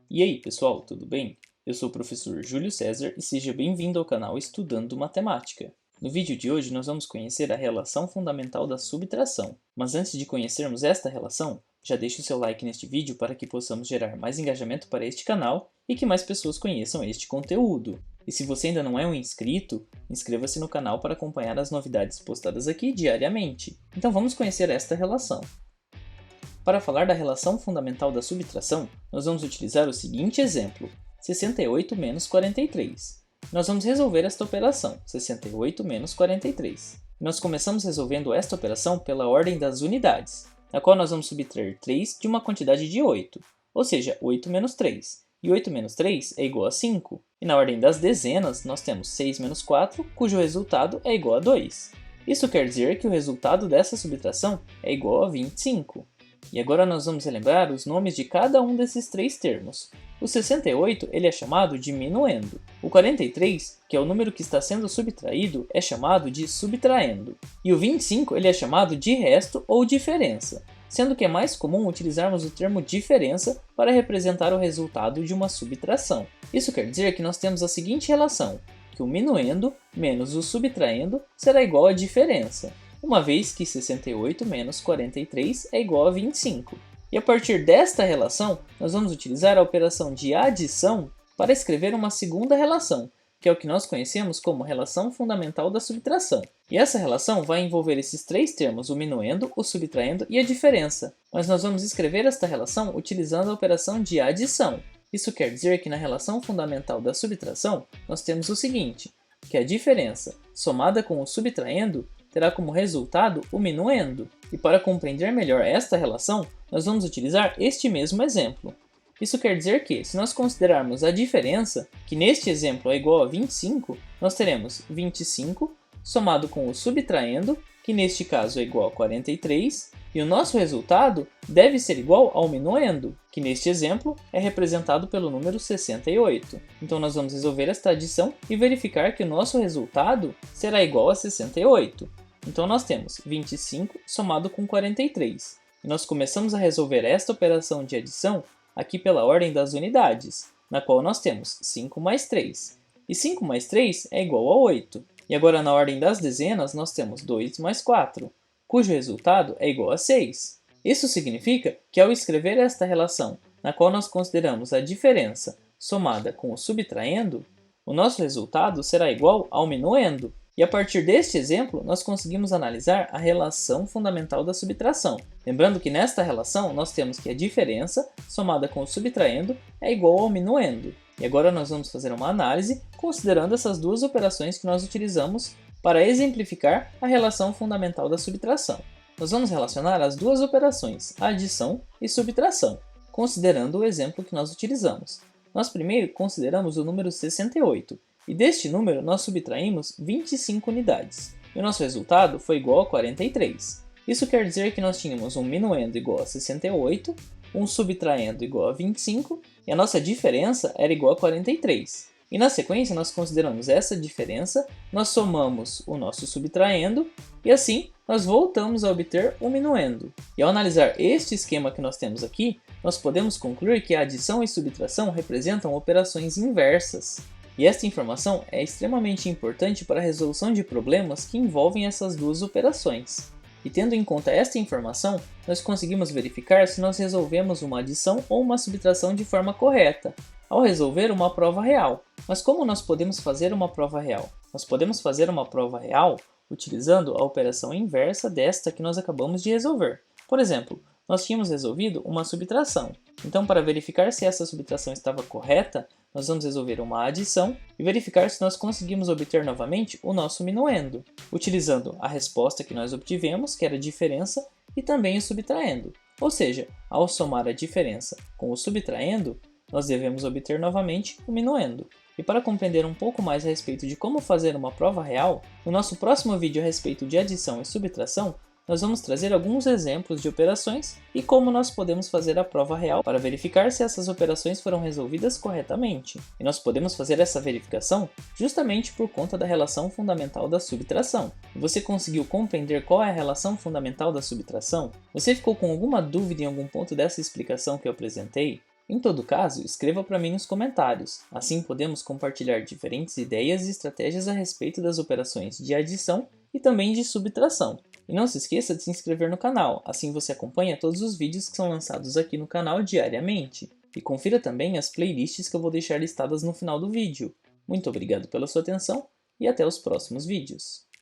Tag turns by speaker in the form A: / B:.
A: E aí, pessoal, tudo bem? Eu sou o professor Júlio César e seja bem-vindo ao canal Estudando Matemática. No vídeo de hoje nós vamos conhecer a relação fundamental da subtração. Mas antes de conhecermos esta relação, já deixe o seu like neste vídeo para que possamos gerar mais engajamento para este canal e que mais pessoas conheçam este conteúdo. E se você ainda não é um inscrito, inscreva-se no canal para acompanhar as novidades postadas aqui diariamente. Então vamos conhecer esta relação. Para falar da relação fundamental da subtração, nós vamos utilizar o seguinte exemplo, 68 menos 43. Nós vamos resolver esta operação, 68 menos 43. Nós começamos resolvendo esta operação pela ordem das unidades, na qual nós vamos subtrair 3 de uma quantidade de 8, ou seja, 8 menos 3. E 8 menos 3 é igual a 5. E na ordem das dezenas, nós temos 6 menos 4, cujo resultado é igual a 2. Isso quer dizer que o resultado dessa subtração é igual a 25. E agora nós vamos relembrar os nomes de cada um desses três termos. O 68 ele é chamado de minuendo. O 43, que é o número que está sendo subtraído, é chamado de subtraendo. E o 25 ele é chamado de resto ou diferença, sendo que é mais comum utilizarmos o termo diferença para representar o resultado de uma subtração. Isso quer dizer que nós temos a seguinte relação, que o minuendo menos o subtraendo será igual à diferença, uma vez que 68 menos 43 é igual a 25. E a partir desta relação, nós vamos utilizar a operação de adição para escrever uma segunda relação, que é o que nós conhecemos como relação fundamental da subtração. E essa relação vai envolver esses três termos, o minuendo, o subtraendo e a diferença. Mas nós vamos escrever esta relação utilizando a operação de adição. Isso quer dizer que na relação fundamental da subtração, nós temos o seguinte, que a diferença somada com o subtraendo terá como resultado o minuendo. E para compreender melhor esta relação, nós vamos utilizar este mesmo exemplo. Isso quer dizer que, se nós considerarmos a diferença, que neste exemplo é igual a 25, nós teremos 25 somado com o subtraendo, que neste caso é igual a 43, e o nosso resultado deve ser igual ao minuendo, que neste exemplo é representado pelo número 68. Então nós vamos resolver esta adição e verificar que o nosso resultado será igual a 68. Então nós temos 25 somado com 43. E nós começamos a resolver esta operação de adição aqui pela ordem das unidades, na qual nós temos 5 mais 3. E 5 mais 3 é igual a 8. E agora na ordem das dezenas nós temos 2 mais 4, cujo resultado é igual a 6. Isso significa que ao escrever esta relação, na qual nós consideramos a diferença somada com o subtraendo, o nosso resultado será igual ao minuendo. E a partir deste exemplo, nós conseguimos analisar a relação fundamental da subtração. Lembrando que nesta relação, nós temos que a diferença somada com o subtraendo é igual ao minuendo. E agora nós vamos fazer uma análise considerando essas duas operações que nós utilizamos para exemplificar a relação fundamental da subtração. Nós vamos relacionar as duas operações, adição e subtração, considerando o exemplo que nós utilizamos. Nós primeiro consideramos o número 68, e deste número nós subtraímos 25 unidades, e o nosso resultado foi igual a 43. Isso quer dizer que nós tínhamos um minuendo igual a 68, um subtraendo igual a 25, e a nossa diferença era igual a 43. E na sequência nós consideramos essa diferença, nós somamos o nosso subtraendo, e assim nós voltamos a obter o minuendo. E ao analisar este esquema que nós temos aqui, nós podemos concluir que a adição e subtração representam operações inversas. E esta informação é extremamente importante para a resolução de problemas que envolvem essas duas operações. E tendo em conta esta informação, nós conseguimos verificar se nós resolvemos uma adição ou uma subtração de forma correta, ao resolver uma prova real. Mas como nós podemos fazer uma prova real? Nós podemos fazer uma prova real utilizando a operação inversa desta que nós acabamos de resolver. Por exemplo, nós tínhamos resolvido uma subtração. Então, para verificar se essa subtração estava correta, nós vamos resolver uma adição e verificar se nós conseguimos obter novamente o nosso minuendo, utilizando a resposta que nós obtivemos, que era a diferença, e também o subtraendo. Ou seja, ao somar a diferença com o subtraendo, nós devemos obter novamente o minuendo. E para compreender um pouco mais a respeito de como fazer uma prova real, no nosso próximo vídeo a respeito de adição e subtração, nós vamos trazer alguns exemplos de operações e como nós podemos fazer a prova real para verificar se essas operações foram resolvidas corretamente. E nós podemos fazer essa verificação justamente por conta da relação fundamental da subtração. Você conseguiu compreender qual é a relação fundamental da subtração? Você ficou com alguma dúvida em algum ponto dessa explicação que eu apresentei? Em todo caso, escreva para mim nos comentários, assim podemos compartilhar diferentes ideias e estratégias a respeito das operações de adição e também de subtração. E não se esqueça de se inscrever no canal, assim você acompanha todos os vídeos que são lançados aqui no canal diariamente. E confira também as playlists que eu vou deixar listadas no final do vídeo. Muito obrigado pela sua atenção e até os próximos vídeos.